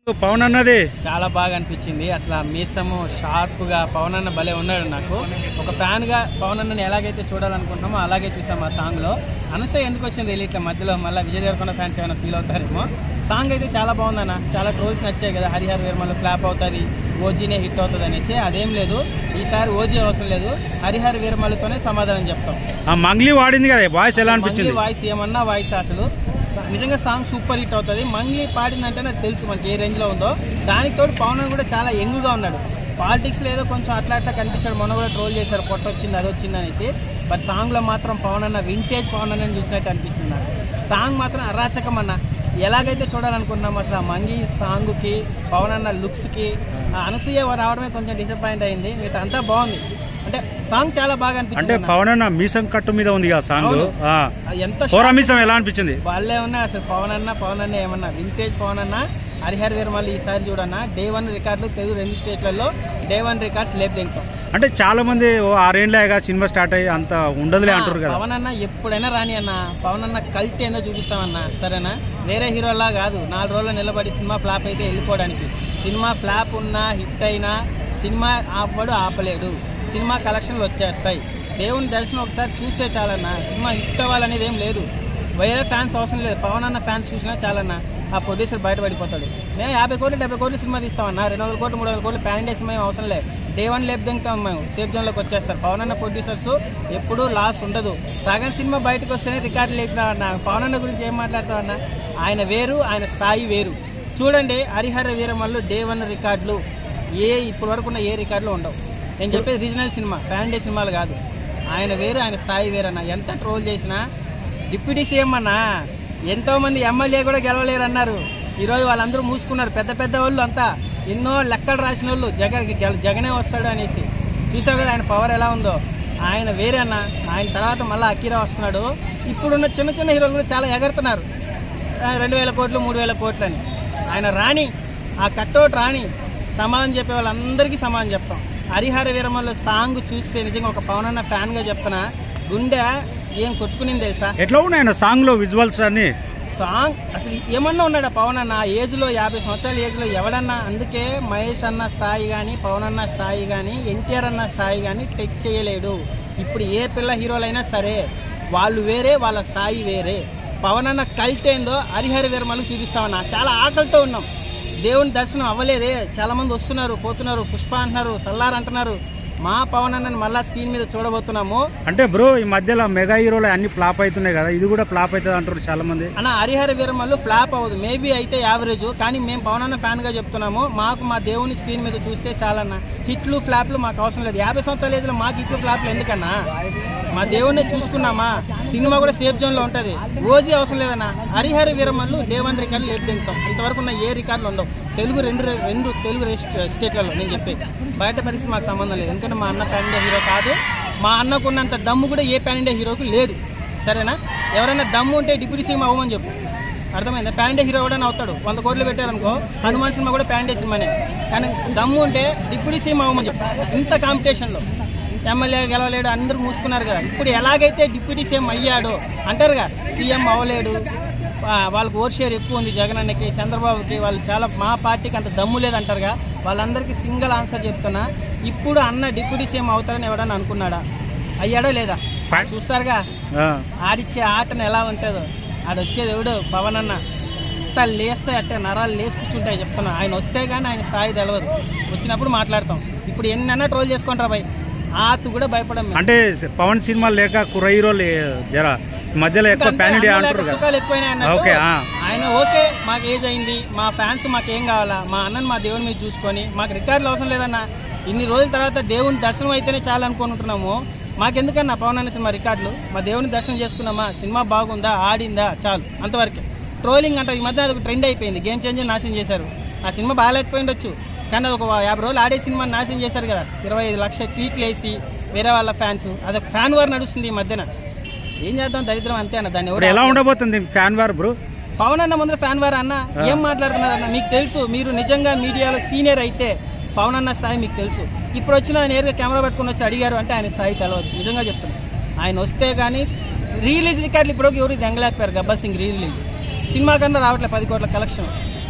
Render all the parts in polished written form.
పవన్ అన్నది చాలా బాగా అనిపించింది. అసలు ఆ మీసము షార్ప్గా పవన్ అన్న భలే ఉన్నాడు. నాకు ఒక ఫ్యాన్గా పవన్ అన్నని ఎలాగైతే చూడాలనుకుంటున్నామో అలాగే చూసాం ఆ సాంగ్లో. అనసూయ ఎందుకు వచ్చింది ఇట్లా మధ్యలో మళ్ళీ విజయ్ దేవరకొండ ఫ్యాన్స్ ఏమైనా ఫీల్ అవుతారేమో. సాంగ్ అయితే చాలా బాగుందన్న, చాలా ట్రోల్స్ నచ్చాయి కదా, హరిహర వీరమల్లు ఫ్లాప్ అవుతుంది, ఓజీనే హిట్ అవుతుంది అనేసి. అదేం లేదు, ఈసారి ఓజీ అవసరం లేదు, హరిహర వీరమల్లుతోనే సమాధానం చెప్తాం. మంగ్లీ వాడింది కదా, వాయిస్ ఎలా అనిపించింది? వాయిస్ ఏమన్నా వాయిస్ అసలు నిజంగా సాంగ్ సూపర్ హిట్ అవుతుంది. మంగ్లీ పాడిందంటే నాకు తెలుసు మనకి ఏ రేంజ్లో ఉందో. దానికి తోడు పవన్ కూడా చాలా యంగ్గా ఉన్నాడు. పాలిటిక్స్లో ఏదో కొంచెం అట్లా కనిపించాడు, మొన్న కూడా ట్రోల్ చేశారు పొట్ట వచ్చింది అది వచ్చింది అనేసి. బట్ సాంగ్లో మాత్రం పవన్ అన్న వింటేజ్ పవన్ అన్నని చూసినట్టు అనిపించింది నాకు. సాంగ్ మాత్రం అరాచకం అన్న, ఎలాగైతే చూడాలనుకుంటున్నాం అసలు ఆ మంగి సాంగ్కి పవన్ అన్న లుక్స్కి. అనసూయ రావడమే కొంచెం డిసప్పాయింట్ అయింది, మిగతా అంతా బాగుంది. అంటే సాంగ్ చాలా బాగా అనిపించింది. అంటే పవన్ అన్న మీసం కట్టు మీద ఉంది కదా సాంగ్, ఎంత మీసం ఎలా అనిపించింది? వాళ్ళే ఉన్నాయి అసలు. పవన్ అన్న ఏమన్నా వింటేజ్ పవన్ అన్న. హరిహర వీరమల్లు ఈసారి చూడన్నా డే 1 రికార్డులు తెలుగు 2 స్టేట్లలో డే 1 రికార్డ్స్ లేపుదింటాం. అంటే చాలా మంది 6 ఏళ్ళగా సినిమా స్టార్ట్ అయ్యి అంత ఉండదులే అంటారు కదా. పవన్ అన్న ఎప్పుడైనా రాని అన్న, పవన్ అన్న కల్ట్ ఏందో చూపిస్తామన్నా, సరేనా? వేరే హీరోలా కాదు 4 రోజులు నిలబడి సినిమా ఫ్లాప్ అయితే వెళ్ళిపోవడానికి. సినిమా ఫ్లాప్ ఉన్నా హిట్ అయినా సినిమా ఆపలేడు, సినిమా కలెక్షన్లు వచ్చేస్తాయి. దేవుని దర్శనం ఒకసారి చూస్తే చాలన్నా, సినిమా హిట్ అవ్వాలనేది ఏం లేదు. వేరే ఫ్యాన్స్ అవసరం లేదు, పవన్ అన్న ఫ్యాన్స్ చూసినా చాలన్నా ఆ ప్రొడ్యూసర్ బయటపడిపోతాడు. మేము 50 కోట్లు 70 కోట్లు సినిమా తీస్తామన్నా, 200 కోట్లు 300 కోట్లు పాన్ ఇండియా సినిమా అవసరం లేదు. డే 1 లేపు దింగుతాం, మేము సేఫ్ జోన్లోకి వచ్చేస్తారు. పవన్ అన్న ప్రొడ్యూసర్స్ ఎప్పుడూ లాస్ ఉండదు. సగం సినిమా బయటకు వస్తేనే రికార్డులు లేపుతామన్నా. పవన్ అన్న గురించి ఏం మాట్లాడతామన్నా, ఆయన వేరు, ఆయన స్థాయి వేరు. చూడండి హరిహర వీరమల్లు డే 1 రికార్డులు ఇప్పటి వరకు ఉన్న ఏ రికార్డులు ఉండవు. నేను చెప్పేది రీజనల్ సినిమా, పాన్ ఇండియా సినిమాలు కాదు. ఆయన వేరు, ఆయన స్థాయి వేరన్నా. ఎంత ట్రోల్ చేసినా డిప్యూటీ సీఎం అన్నా, ఎంతోమంది ఎమ్మెల్యే కూడా గెలవలేరు అన్నారు. ఈరోజు వాళ్ళందరూ మూసుకున్నారు, పెద్ద పెద్ద వాళ్ళు అంతా ఎన్నో లెక్కలు రాసిన వాళ్ళు. జగనే వస్తాడు అనేసి. చూసావు కదా ఆయన పవర్ ఎలా ఉందో. ఆయన వేరే అన్న. ఆయన తర్వాత మళ్ళీ అకీరా వస్తున్నాడు. ఇప్పుడున్న చిన్న చిన్న హీరోలు కూడా చాలా ఎగరుతున్నారు, 2000 కోట్లు 3000 కోట్లు అని. ఆయన రాని, ఆ కట్అవుట్ రాని, సమాధానం చెప్పే వాళ్ళందరికీ సమాధానం చెప్తాం. హరిహర వీరమల్లు సాంగ్ చూస్తే నిజంగా ఒక పవన్ అన్న ఫ్యాన్గా చెప్తున్నా, గుండె ఏం కొట్టుకునింది తెలుసా. ఎట్లా ఉన్నాయి సాంగ్లో విజువల్స్ అన్ని? సాంగ్ అసలు ఏమన్నా ఉన్నాడా పవన్ అన్న ఏజ్లో, 50 సంవత్సరాల ఏజ్లో ఎవడన్నా. అందుకే మహేష్ అన్న స్థాయి కానీ, పవన్ అన్న స్థాయి కానీ, ఎన్టీఆర్ అన్న స్థాయి కానీ టచ్ చేయలేడు. ఇప్పుడు ఏ పిల్ల హీరోలైనా సరే వాళ్ళు వేరే, వాళ్ళ స్థాయి వేరే. పవన్ అన్న కల్ట్ ఏందో హరిహర వీరమల్లు చూపిస్తామన్నా. చాలా ఆకలితో ఉన్నాం, దేవుని దర్శనం అవ్వలేదే. చాలామంది వస్తున్నారు పోతున్నారు, పుష్ప అంటున్నారు, సల్లార్ అంటున్నారు. మా పవన్ అన్నని మళ్ళా స్క్రీన్ మీద చూడబోతున్నాము. అంటే బ్రో ఈ మధ్యలో మెగా హీరోలు అన్ని ఫ్లాప్ అవుతున్నాయి కదా, ఇది కూడా ఫ్లాప్ అవుతుంది అంటారు చాలా మంది అన్న. హరిహర వీరమల్లు ఫ్లాప్ అవ్వదు, మేబీ అయితే యావరేజ్. కానీ మేము పవన్ అన్న ఫ్యాన్గా చెప్తున్నాము, మాకు మా దేవుని స్క్రీన్ మీద చూస్తే చాలన్నా. హిట్లు ఫ్లాప్లు మాకు అవసరం లేదు. 50 సంవత్సరాల ఏజ్లో మాకు హిట్లు ఫ్లాప్లు ఎందుకన్నా? మా దేవుడిని చూసుకున్నామా, సినిమా కూడా సేఫ్ జోన్లో ఉంటుంది. ఓజీ అవసరం లేదన్నా. హరిహర వీరమల్లు డే 1 రికార్డులు లేపుదింటాం. ఇంతవరకు ఉన్న ఏ రికార్డులు ఉండవు తెలుగు రెండు తెలుగు స్టేట్లలో. నేను చెప్పి బయట పరిస్థితి మాకు సంబంధం లేదు, ఎందుకంటే మా అన్న పాన్ ఇండియా హీరో కాదు. మా అన్నకున్నంత దమ్ము కూడా ఏ పాన్ ఇండియా హీరోకి లేదు, సరేనా? ఎవరైనా దమ్ము ఉంటే డిప్యూటీ సీఎం అవ్వమని చెప్పు, అర్థమైందా? పాన్ ఇండియా హీరో కూడా అవుతాడు. 100 కోట్లు పెట్టారనుకో, హనుమాన్ సినిమా కూడా పాన్ ఇండియా సినిమానే. కానీ దమ్ము ఉంటే డిప్యూటీ సీఎం అవ్వమని చెప్పు. ఇంత కాంపిటీషన్లో ఎమ్మెల్యే గెలవలేడు, అందరూ మూసుకున్నారు కదా. ఇప్పుడు ఎలాగైతే డిప్యూటీ సీఎం అయ్యాడో అంటారుగా, సీఎం అవ్వలేడు, వాళ్ళకి ఓట్ షేర్ ఎక్కువ ఉంది జగన్ అన్నకి, చంద్రబాబుకి, వాళ్ళు చాలా మా పార్టీకి అంత దమ్ము లేదంటారుగా. వాళ్ళందరికీ సింగిల్ ఆన్సర్ చెప్తున్నా, ఇప్పుడు అన్న డిప్యూటీ సీఎం అవుతారని ఎవడన్నా అనుకున్నాడా? అయ్యాడో లేదా చూస్తారుగా. ఆడిచ్చే ఆటను ఎలా ఉంటుందో, ఆడొచ్చేది ఎవడు పవన్ అన్న. అట్ట లేస్తే అట్టే నరాలు లేసి కూర్చుంటాయి చెప్తున్నా. ఆయన వస్తే కానీ ఆయన స్థాయి తెలవదు, వచ్చినప్పుడు మాట్లాడతాం. ఇప్పుడు ఎన్నన్నా ట్రోల్ చేసుకుంటారా భయ్, ఆతు కూడా భయపడం. అంటే పవన్ సినిమా లేక కుర్ర హీరోలు జర మధ్యలో సుఖాలు ఎక్కువైనాయి. ఆయన ఓకే, మాకు ఏజ్ అయింది, మా ఫ్యాన్స్ మాకేం కావాలా, మా అన్నని మా దేవుని మీద చూసుకొని మాకు రికార్డులు అవసరం లేదన్నా. ఇన్ని రోజుల తర్వాత దేవుని దర్శనం అయితేనే చాలా అనుకుంటున్నాము. మాకెందుకన్నా పవన్ అన్న సినిమా రికార్డులు? మా దేవుని దర్శనం చేసుకున్నామా, సినిమా బాగుందా, ఆడిందా, చాలు అంతవరకే. ట్రోలింగ్ అంటే ఈ మధ్య అది ఒక ట్రెండ్ అయిపోయింది, గేమ్ చేంజర్ నాశనం చేశారు. ఆ సినిమా బాగాలేకపోయిండొచ్చు, కానీ అది ఒక 50 రోజులు ఆడే సినిమాని నాశనం చేశారు కదా. 25 లక్షల ట్వీట్లు వేసి వేరే వాళ్ళ ఫ్యాన్స్, అదొక ఫ్యాన్ వార్ నడుస్తుంది ఈ మధ్యన. ఏం చేద్దాం, దరిద్రం అంతే అన్న. దాన్ని ఎలా ఉండబోతుంది ఫ్యాన్ వార్ బ్రో? పవన్ అన్న ముందర ఫ్యాన్ వార్ అన్న, ఏం మాట్లాడుతున్నారన్న? మీకు తెలుసు, మీరు నిజంగా మీడియాలో సీనియర్ అయితే పవన్ అన్న స్థాయి మీకు తెలుసు. ఇప్పుడు వచ్చిన నేరుగా కెమెరా పట్టుకుని వచ్చి అడిగారు అంటే ఆయన స్థాయి తెలవదు, నిజంగా చెప్తున్నాను. ఆయన వస్తే కానీ రిలీజ్ రికార్డులు ఇప్పుడు ఎవరు దెంగలేకపోయారు. గబ్బర్ సింగ్ రిలీజ్ సినిమా కన్నా రావట్లేదు 10 కోట్ల కలెక్షన్.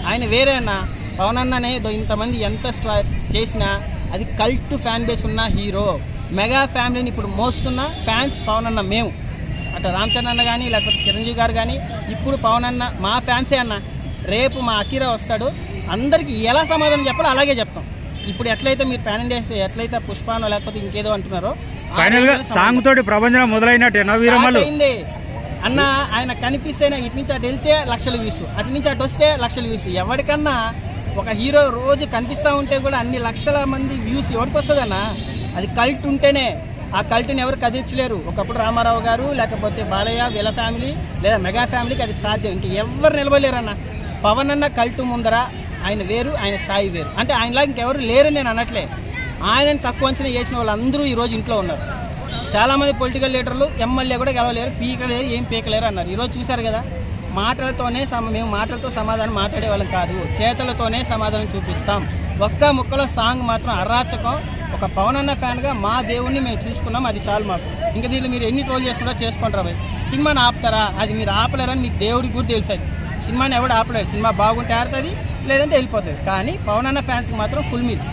ఆయన వేరే అన్న పవన్ అన్ననే ఇంతమంది ఎంత చేసినా అది కల్ట్ ఫ్యాన్ బేస్ ఉన్న హీరో. మెగా ఫ్యామిలీని ఇప్పుడు మోస్తున్న ఫ్యాన్స్ పవన్ అన్న మేము. అటు రామ్ చరణ్ అన్న కానీ లేకపోతే చిరంజీవి గారు కానీ ఇప్పుడు పవన్ అన్న మా ఫ్యాన్సే అన్న. రేపు మా అఖీరా వస్తాడు, అందరికీ ఎలా సమాధానం చెప్పాలో అలాగే చెప్తాం. ఇప్పుడు ఎట్లయితే మీరు ప్యాన్ ఇండియా ఎట్లయితే పుష్పానో లేకపోతే ఇంకేదో అంటున్నారో ఫైనల్ గా సాంగ్ తోటి ప్రపంచం మొదలైనట్టే అయింది అన్న. ఆయన కనిపిస్తే ఇటు నుంచి అటు వెళ్తే లక్షల వ్యూస్, అటు నుంచి అటు వస్తే లక్షల వ్యూస్. ఎవరికన్నా ఒక హీరో రోజు కనిపిస్తూ ఉంటే కూడా అన్ని లక్షల మంది వ్యూస్ ఎవరికి వస్తుంది అన్న? అది కల్ట్ ఉంటేనే. ఆ కల్ట్ని ఎవరు కదిలించలేరు. ఒకప్పుడు రామారావు గారు లేకపోతే బాలయ్య వీళ్ళ ఫ్యామిలీ లేదా మెగా ఫ్యామిలీకి అది సాధ్యం. ఇంక ఎవరు నిలబడలేరన్న. పవన్ అన్న కల్ట్ ముందర ఆయన వేరు, ఆయన స్థాయి వేరు. అంటే ఆయనలా ఇంకెవరు లేరని నేను అనట్లే. ఆయనని తక్కువ అంచనా చేసిన వాళ్ళందరూ ఈరోజు ఇంట్లో ఉన్నారు. చాలామంది పొలిటికల్ లీడర్లు ఎమ్మెల్యే కూడా గెలవలేరు, పీకలేరు, ఏం పీకలేరు అన్నారు. ఈరోజు చూశారు కదా, మాటలతోనే మేము మాటలతో సమాధానం మాట్లాడే వాళ్ళం కాదు, చేతలతోనే సమాధానం చూపిస్తాం. ఒక్క ముక్కలో సాంగ్ మాత్రం అరాచకం. ఒక పవన్ అన్న ఫ్యాన్గా మా దేవుణ్ణి మేము చూసుకున్నాం, అది చాలు మాకు. ఇంకా దీంట్లో మీరు ఎన్ని ట్రోల్ చేసుకుంటారో చేసుకుంటారా భయ్. సినిమాని ఆపుతారా? అది మీరు ఆపలేరని మీకు దేవుడికి కూడా తెలుసు. అది సినిమాని ఎవడు ఆపలేరు. సినిమా బాగుంటే ఆడుతుంది, లేదంటే వెళ్ళిపోతుంది. కానీ పవన్ అన్న ఫ్యాన్స్కి మాత్రం ఫుల్ మీల్స్.